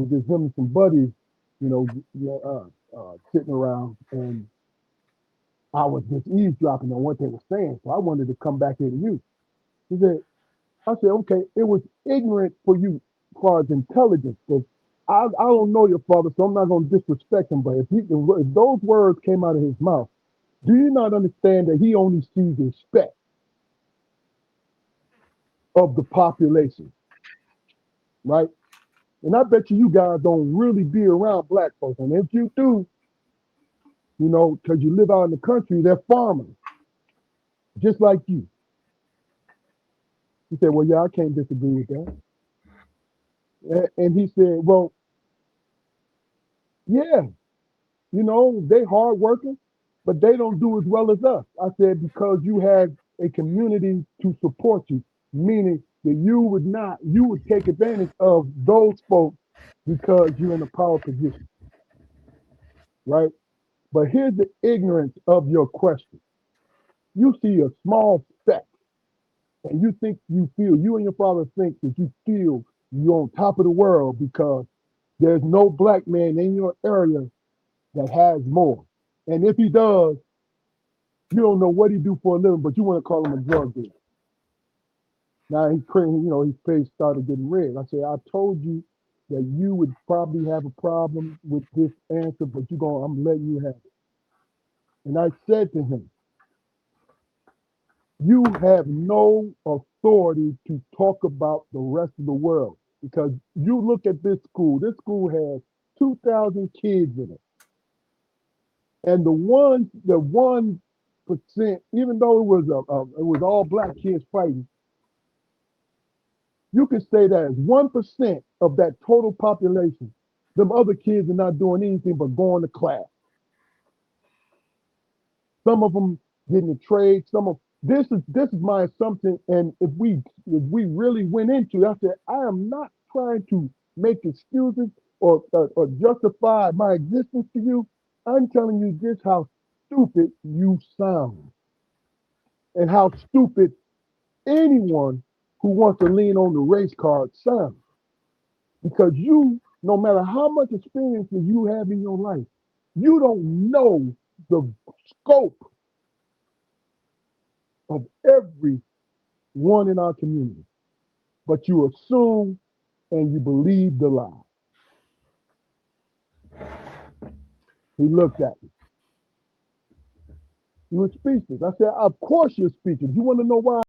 was just him and some buddies, you know, sitting around, and I was just eavesdropping on what they were saying. So I wanted to come back here to you. He said, I said, okay, it was ignorant for you as far as intelligence. Because I don't know your father, so I'm not going to disrespect him. But if those words came out of his mouth, do you not understand that he only sees the speck of the population, right? And I bet you guys don't really be around black folks. And if you do, you know, because you live out in the country, they're farmers, just like you. He said, well, yeah, I can't disagree with that. And he said, well, yeah, you know, they hard working, but they don't do as well as us. I said, because you had a community to support you, meaning that you would take advantage of those folks because you're in a power position, right? But here's the ignorance of your question. You see a small speck and you and your father think that you feel you're on top of the world because there's no black man in your area that has more. And if he does, you don't know what he do for a living, but you want to call him a drug dealer. Now he's crazy, you know, his face started getting red. I said, I told you that you would probably have a problem with this answer, but I'm letting you have it. And I said to him, you have no authority to talk about the rest of the world because you look at this school. This school has 2,000 kids in it. And the 1%, even though it was all black kids fighting, you can say that as 1% of that total population, them other kids are not doing anything but going to class. Some of them getting a trade. This is my assumption. And if we really went into it, I said, I am not trying to make excuses or justify my existence to you. I'm telling you just how stupid you sound and how stupid anyone who wants to lean on the race card sounds. Because no matter how much experience you have in your life, you don't know the scope of everyone in our community. But you assume and you believe the lie. He looked at me. He was speechless. I said, of course you're speechless. You want to know why